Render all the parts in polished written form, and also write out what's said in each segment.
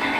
TV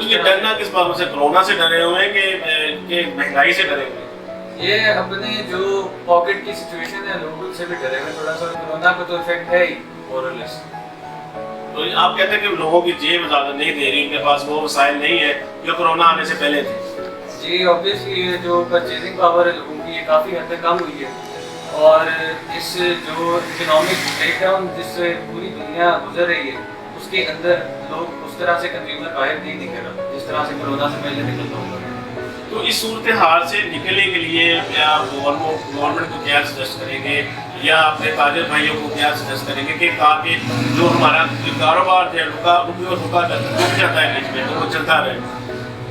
تو یہ ڈرنا کس بات سے، کورونا سے ڈرے ہوئے ہیں کہ مہنگائی سے ڈرے ہوئے ہیں؟ یہ اپنے جو پاکٹ کی سچویشن ہے لوگ ان سے بھی ڈرے ہوئے تھوڑا سا. کورونا کو تو افیکٹ ہے ہی مورلیس. تو آپ کہتے ہیں کہ لوگوں کی جیب زیادہ نہیں دے رہی، ان کے پاس وہ وسائل نہیں ہے جو کورونا آنے سے پہلے تھے. جی آبویسلی یہ جو پرچیزنگ پاور ہے لوگوں کی یہ کافی حد تک کم ہوئی ہے، اور اس جو اکنامک بریک ڈاؤن جس سے پوری دنیا گزر رہی ہے اس کے اندر لوگ اس طرح سے کنزیومر باہر نہیں نکل رہا جس طرح سے کورونا سے پہلے نکلتا ہوگا. تو اس صورتحال سے نکلنے کے لیے یا گورنمنٹ کو کیا سجیسٹ کریں گے یا اپنے تاجر بھائیوں کو کیا سجیسٹ کریں گے کہ تاکہ جو ہمارا کاروبار جو رکا جاتا ہے بیچ میں تو وہ چلتا رہے؟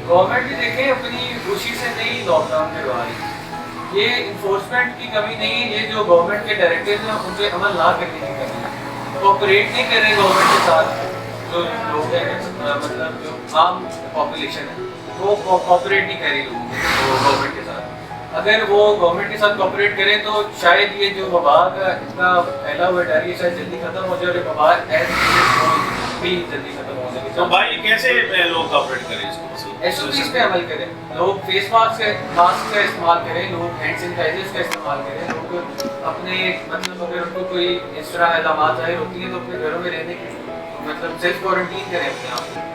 گورنمنٹ بھی دیکھیں اپنی خوشی سے نہیں لاک ڈاؤن کروا رہی. یہ انفورسمنٹ کی کمی نہیں ہے، یہ جو گورنمنٹ کے ڈائریکٹیوز ہیں ان پہ عمل نہ کرنے کی کمی ہے. کوآپریٹ نہیں کر رہے گورنمنٹ کے ساتھ جو لوگ ہیں، مطلب جو عام پاپولیشن ہے وہ کوآپریٹ نہیں کر رہی لوگوں کو گورنمنٹ کے ساتھ. اگر وہ گورنمنٹ کے ساتھ کوآپریٹ کریں تو شاید یہ جو وبا کا اتنا پھیلا ہوا ڈر یہ شاید جلدی ختم ہو جائے اور یہ وبا بھی جلدی ختم ہو جائے. تو بھائی کیسے لوگ کوآپریٹ کریں اس کو؟ ایس او پیز پہ عمل کریں، لوگ فیس ماسک کا استعمال کریں، لوگ ہینڈ سینیٹائزرز کا استعمال کریں، لوگ اپنے مطلب اگر ان کو کوئی اس طرح علامات ظاہر ہوتی ہیں تو اپنے گھروں میں رہنے کی مطلب سیلف کوارنٹین کریں اپنے آپ کو.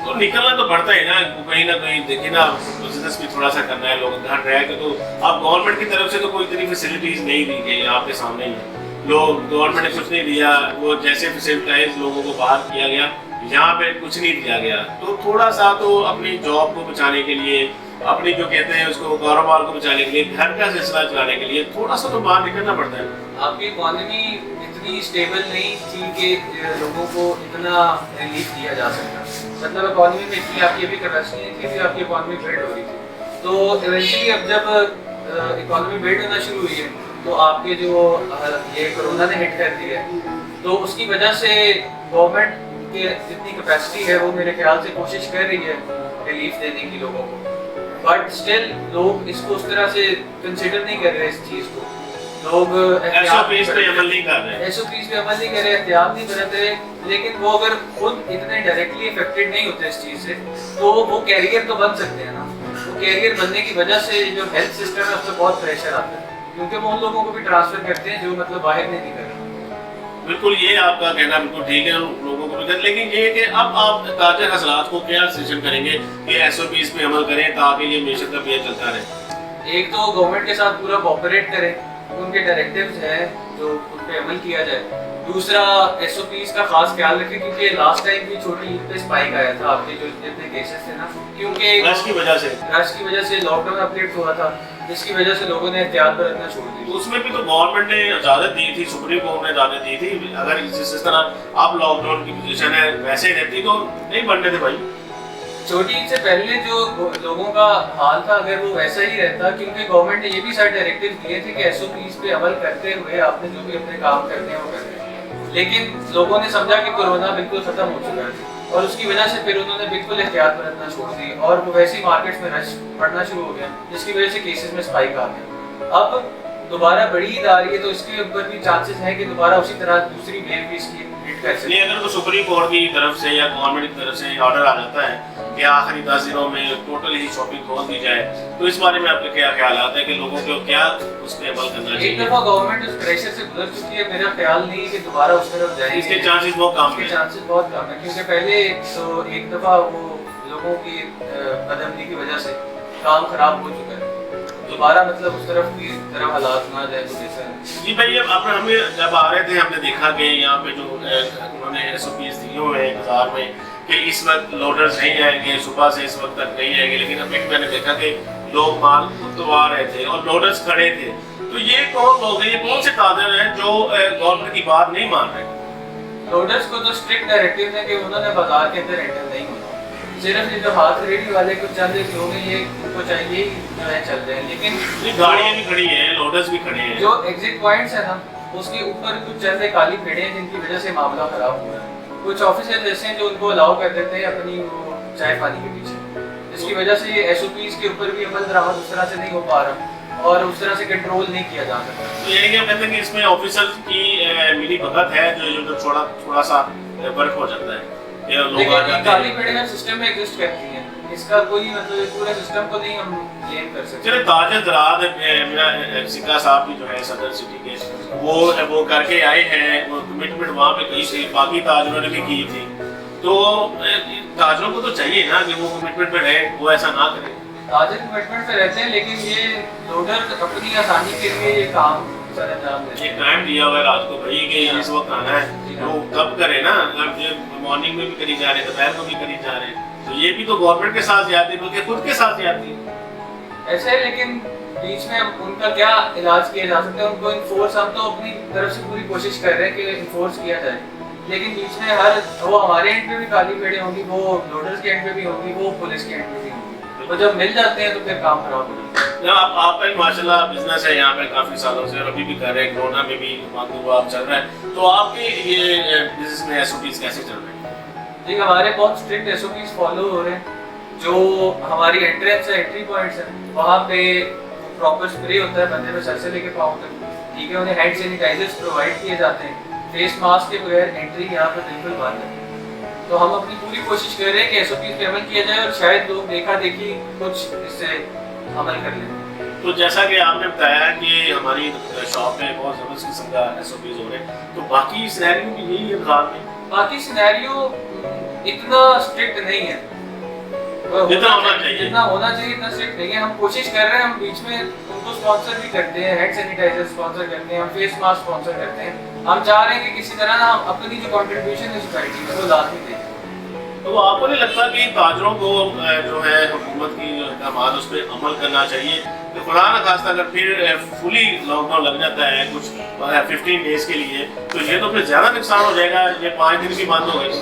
تو نکلنا تو پڑتا ہے نا کہیں نہ کہیں. دیکھیں نا بزنس بھی تھوڑا سا کرنا ہے، لوگ گھر رہ کے تو اب گورنمنٹ کی طرف سے تو کوئی اتنی فیسلٹیز نہیں دی گئی. آپ کے سامنے ہی لوگ گورنمنٹ نے کچھ نہیں دیا، وہ جیسے فیسلٹائز لوگوں کو باہر کیا گیا یہاں پہ کچھ نہیں دیا گیا. تو تھوڑا سا تو اپنی جاب کو بچانے کے لیے، اپنی جو کہتے ہیں اس کو کاروبار کو بچانے کے لیے، گھر کا سلسلہ چلانے کے لیے تھوڑا سا تو باہر نکلنا پڑتا ہے. آپ کی اکانومی اتنی اسٹیبل نہیں تھی کہ لوگوں کو اتنا ریلیف دیا جا سکتا. مطلب اکانومی میں اتنی آپ کی ابھی کیپیسٹی نہیں تھی کہ آپ کی اکانومی بلڈ ہو رہی تھی. تو ایونچولی اب جب اکانومی بلڈ ہونا شروع ہوئی ہے تو آپ کے جو یہ کورونا نے ہٹ کر دیا ہے تو اس کی وجہ سے گورنمنٹ کی جتنی کیپیسٹی ہے وہ میرے خیال سے کوشش کر رہی ہے ریلیف دینے کی لوگوں کو. بٹ اسٹل لوگ اس کو اس طرح سے کنسیڈر نہیں کر رہے اس چیز کو. لوگ ایس او پیز پہ عمل نہیں کر رہے، ایس او پیز پہ عمل نہیں کر رہے، احتیاط نہیں برت رہے. لیکن وہ اگر خود اتنے ڈائریکٹلی افیکٹڈ نہیں ہوتے اس چیز سے تو وہ کیریئر تو بن سکتے ہیں نا. وہ کیریئر بننے کی وجہ سے جو ہیلتھ سسٹم ہے اس پہ بہت پریشر آتا ہے کیونکہ وہ ان لوگوں کو بھی ٹرانسفر کرتے ہیں جو مطلب باہر نہیں نکل رہے. بالکل یہ آپ کا کہنا بالکل ٹھیک ہے لوگوں کو بھی. لیکن یہ کہ اب آپ تاجر حضرات کو کیا سجیشن کریں گے کہ ایس او پیز پہ عمل کریں تاکہ یہ معیشت کا پیا چلتا رہے؟ ایک تو گورنمنٹ کے ساتھ پورا کوآپریٹ کریں، ان کے ڈائریکٹیوز ہیں جو ان پہ عمل کیا جائے. دوسرا ایس او پیز کا خاص خیال رکھیں کیونکہ لاسٹ ٹائم بھی چھوٹی عید پہ اسپائک آیا تھا آپ کے جو جتنے کیسز تھے نا، کیونکہ رش کی وجہ سے لاک ڈاؤن اپڈیٹ ہوا تھا جس کی وجہ سے لوگوں نے احتیاط برتنا چھوڑ دی. اس میں بھی تو گورنمنٹ نے اجازت دی تھی، سپریم کورٹ نے اجازت دی تھی. اگر اس طرح آپ لاک ڈاؤن کی پوزیشن ہے ویسے رہتی تو نہیں بننے تھے بھائی. چھوٹی عید سے پہلے جو لوگوں کا حال تھا اگر وہ ویسا ہی رہتا، کیونکہ گورنمنٹ نے یہ بھی سارے ڈائریکٹیو دیے تھے کہ ایس او پیز پہ عمل کرتے ہوئے آپ نے جو بھی اپنے کام کرنے ہیں وہ کرتے ہیں. لیکن لوگوں نے سمجھا کہ کورونا بالکل ختم ہو چکا ہے اور اس کی وجہ سے پھر انہوں نے بالکل احتیاط برتنا چھوڑ دی اور وہ ویسے ہی مارکیٹس میں رش پڑنا شروع ہو گیا جس کی وجہ سے کیسز میں اسپائک آ گیا. اب دوبارہ بڑی عید آ رہی ہے تو اس کے اوپر بھی چانسز ہیں کہ دوبارہ اسی طرح دوسری ویو بھی اس کی ہٹ کر سکے. اگر تو سپریم کورٹ کی طرف سے یا گورنمنٹ کی طرف سے آرڈر آ جاتا ہے کہ آخری 10 دنوں میں ٹوٹل ہی شاپنگ کھول دی جائے تو اس بارے میں آپ کے کیا خیالات ہیں کہ لوگوں کو کیا اس پہ عمل کرنا چاہیے؟ ایک دفعہ گورنمنٹ اس پریشر سے گزر چکی ہے، میرا خیال نہیں کہ دوبارہ اس طرف جائے. اس کے چانسز بہت کم ہیں. چانسز بہت کم ہیں کیونکہ پہلے تو ایک دفعہ وہ لوگوں کی بدعملی کی وجہ سے کام خراب ہو چکا ہے. دوبارہ مطلب اس طرف کی طرف حالات نہ جائے تو بہتر ہے. جی بھائی اب ہمیں جب آ رہے تھے ہم نے دیکھا کہ یہاں پہ جو انہوں نے ایس او پیز دیے ہوئے ہیں بازار میں کہ اس وقت لوڈرز نہیں آئیں گے، صبح سے اس وقت تک نہیں آئیں گے، لیکن ابھی میں نے دیکھا کہ لوگ مال اتروا رہے تھے اور لوڈرز کھڑے تھے. تو یہ کون لوگ ہیں، یہ کون سے تاجر ہیں جو گورنمنٹ کی بات نہیں مان رہے؟ لوڈرز کو تو اسٹرکٹ ڈائریکٹیو ہے کہ انہوں نے بازار کے اندر انٹر نہیں ہونا. صرف یہ جو ہاتھ ریڈی والے کچھ چند ایک لوگ ہیں یہ ان کو چاہیے جو ہے چل رہے ہیں. لیکن گاڑیاں بھی کھڑی ہیں، لوڈرز بھی کھڑے ہیں. جو ایگزٹ پوائنٹس ہیں نا اس کے اوپر کچھ چند ایک کالی بھیڑیں ہیں جن کی وجہ سے معاملہ خراب ہوا ہے. کچھ آفیسر ایسے ہیں جو ان کو الاؤ کر دیتے ہیں اپنی وہ چائے پانی کے پیچھے، جس کی وجہ سے یہ ایس او پیز کے اوپر بھی عمل درآمد اس طرح سے نہیں ہو پا رہا اور اس طرح سے کنٹرول نہیں کیا جا سکتا. تو یعنی کہ کہتے ہیں کہ اس میں آفیسر کی ملی بھگت ہے جو تھوڑا سا فرق ہو جاتا ہے. یہ لوگ آ لیکن جاتے کالی ہیں. پیڑے میں سسٹم میں ایگزسٹ کرتی ہیں, اس کا کوئی مطلب پورے سسٹم کو نہیں ہم کلیم کر سکتے. چلے تاجر زراعت میرا سکھا صاحب بھی جو ہے صدر سٹی کے وہ کر کے آئے ہیں, وہ کمٹمنٹ وہاں پہ کی تھی, باقی تاجروں نے بھی کی تھی. تو تاجروں کو تو چاہیے نا کہ وہ کمٹمنٹ پہ رہے, وہ ایسا نہ کرے. تاجر کمٹمنٹ پہ رہتے ہیں لیکن یہ لوڈر اپنی آسانی کے لیے یہ کام سر انجام دیتے ہیں. ایک ٹائم دیا ہوا ہے رات کو بھائی کہ اس وقت آنا ہے, وہ کب کرے نا, مارننگ میں بھی کری جا رہے, دوپہر کو بھی کری جا رہے, تو یہ بھی تو گورنمنٹ کے ساتھ جاتی ہے بلکہ خود کے ساتھ جاتی ہے. ایسے ہے, لیکن بیچ میں ان کا کیا علاج کیا جا سکتا ہے, ان کو انفورس ہم تو اپنی طرف سے پوری کوشش کر رہے ہیں کہ انفورس کیا جائے, لیکن بیچ میں وہ ہمارے اینڈ پہ بھی کالی پیڑیں ہوں گی, وہ لوڈرز کے اینڈ پہ بھی ہوں گی, وہ پولیس کے اینڈ پہ بھی ہوں گی, تو جب مل جاتے ہیں تو پھر کام خراب ہو جاتا ہے. آپ کا ماشاء اللہ بزنس ہے یہاں پہ کافی سالوں سے, اور ابھی بھی کر رہے ہیں, کورونا میں بھی آپ چل رہا ہے, تو آپ کے یہ بزنس میں ایس او پیز کیسے چل رہے ہیں؟ جی ہمارے بہت strict S O Ps follow ہو رہے ہیں. جو ہماری انٹرنس ہے, انٹری پوائنٹس ہیں, وہاں پہ پراپر اسپرے ہوتا ہے بندے میں سر سے لے کے پاؤں تک, ٹھیک ہے, انہیں ہینڈ سینیٹائزرز پرووائڈ کیے جاتے ہیں, فیس ماسک کے بغیر انٹری یہاں پہ بالکل بند ہے. تو ہم اپنی پوری کوشش کر رہے ہیں کہ ایس او پیز پہ عمل کیا جائے, اور شاید لوگ دیکھا دیکھی کچھ اس سے عمل کر لیں. تو جیسا کہ آپ نے بتایا کہ ہماری شاپ میں بہت زبردست قسم کا ایس او پیز ہو رہے ہیں, تو باقی سینیریو بھی یہی ہے بازار میں؟ باقی سینیریو اتنا اسٹرکٹ نہیں ہے, جتنا ہونا چاہیے اتنا اسٹرکٹ نہیں ہے. ہم کوشش کر رہے ہیں, ہم بیچ میں ان کو اسپانسر بھی کرتے ہیں, ہینڈ سینیٹائزر اسپانسر کرتے ہیں, ہم فیس ماسک اسپانسر کرتے ہیں. ہم چاہ رہے ہیں کہ کسی طرح ہم اپنی جو کنٹریبیوشن ہے سوسائٹی میں وہ لازمی دیں. تو آپ کو نہیں لگتا کہ تاجروں کو جو ہے حکومت کی جو احکامات اس پہ عمل کرنا چاہیے, کہ خدا نہ خواستہ اگر پھر فلی لاک ڈاؤن لگ جاتا ہے کچھ 15 ڈیز کے لیے, تو یہ تو پھر زیادہ نقصان ہو جائے گا, یہ 5 دن بھی بند ہو گئی.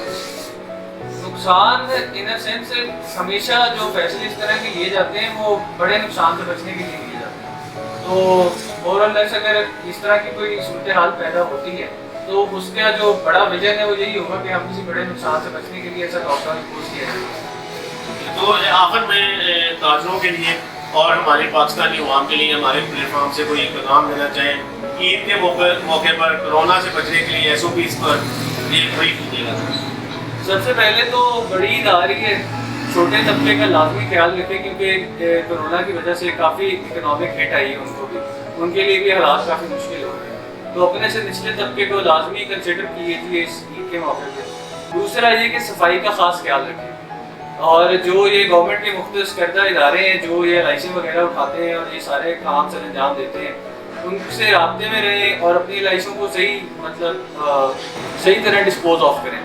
نقصان ان سینس ہمیشہ جو فیصلے اس طرح کے لیے جاتے ہیں وہ بڑے نقصان سے بچنے کے لیے لیے جاتے ہیں. تو اوور آل اگر اس طرح کی کوئی صورتحال پیدا ہوتی ہے تو اس کا جو بڑا ویژن ہے وہ یہی ہوگا کہ ہم کسی بڑے نقصان سے بچنے کے لیے ایسا لاک ڈاؤن امپوز کیا جائے. تو آخر میں تاجروں کے لیے اور ہمارے پاکستانی عوام کے لیے ہمارے پلیٹ فارم سے کوئی پیغام دینا چاہیں, عید کے موقع پر کورونا سے بچنے کے لیے ایس او پیز پر ایک بریف دیجیے گا. سب سے پہلے تو بڑی عید آ رہی ہے, چھوٹے طبقے کا لازمی خیال رکھیں کیونکہ کورونا کی وجہ سے کافی اکنامک ہٹ آئی ہے ان کو بھی, ان کے لیے بھی حالات کافی مشکل ہو رہے ہیں. تو اپنے سے نچلے طبقے کو لازمی کنسیڈر کیجیے اس عید کے موقع پہ. دوسرا یہ کہ صفائی کا خاص خیال رکھیں, اور جو یہ گورنمنٹ کے مختص کردہ ادارے ہیں جو یہ لائسنس وغیرہ اٹھاتے ہیں اور یہ سارے کام سر انجام دیتے ہیں, ان سے رابطے میں رہیں اور اپنی لائسنس کو صحیح طرح ڈسپوز آف کریں.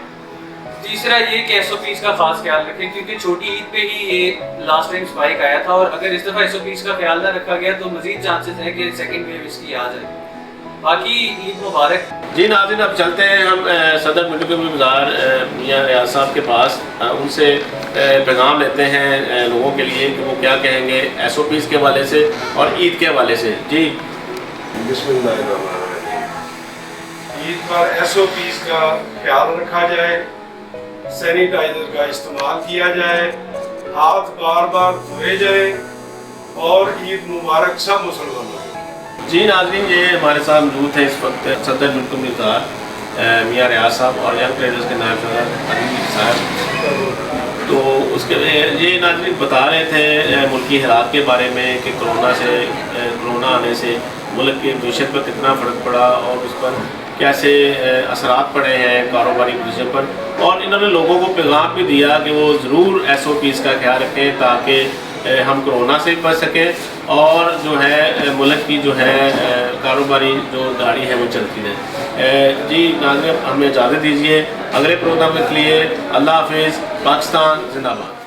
تیسرا یہ کہ ایس او پیز کا خاص خیال رکھیں کیونکہ چھوٹی عید پہ ہی یہ لاسٹ ٹائم اسپائک آیا تھا, اور اگر اس دفعہ ایس او پیز کا خیال نہ رکھا گیا تو مزید چانسز ہیں کہ سیکنڈ ویو اس کی آ جائے. باقی عید مبارک. جی ناظرین, اب چلتے ہیں ہم صدر ملک بازار میاں ریاض صاحب کے پاس, ان سے پیغام لیتے ہیں لوگوں کے لیے کہ وہ کیا کہیں گے ایس او پیز کے حوالے سے اور عید کے حوالے سے. جی بسم اللہ الرحمن الرحیم. عید پر ایس او پیز کا خیال رکھا جائے, سینیٹائزر کا استعمال کیا جائے, ہاتھ بار بار دھوئے جائیں, اور عید مبارک سب مسلمانوں کو. جی ناظرین, یہ ہمارے ساتھ موجود ہیں اس وقت صدر ملک بازار میاں ریاض صاحب اور ینگ ٹریڈرز کے نائب صدر علی صاحب. تو اس کے یہ ناظرین بتا رہے تھے ملکی حالات کے بارے میں کہ کرونا آنے سے ملک کی معیشت پر کتنا فرق پڑا اور اس پر کیسے اثرات پڑے ہیں کاروباری پوزیشن پر, اور انہوں نے لوگوں کو پیغام بھی دیا کہ وہ ضرور ایس او پیز کا خیال رکھیں تاکہ ہم کرونا سے بچ سکیں اور جو ہے ملک کی جو ہے کاروباری جو گاڑی ہے وہ چلتی رہے. جی ناظرین, ہمیں اجازت دیجیے, اگلے پروگرام کے لیے اللہ حافظ. پاکستان زندہ باد.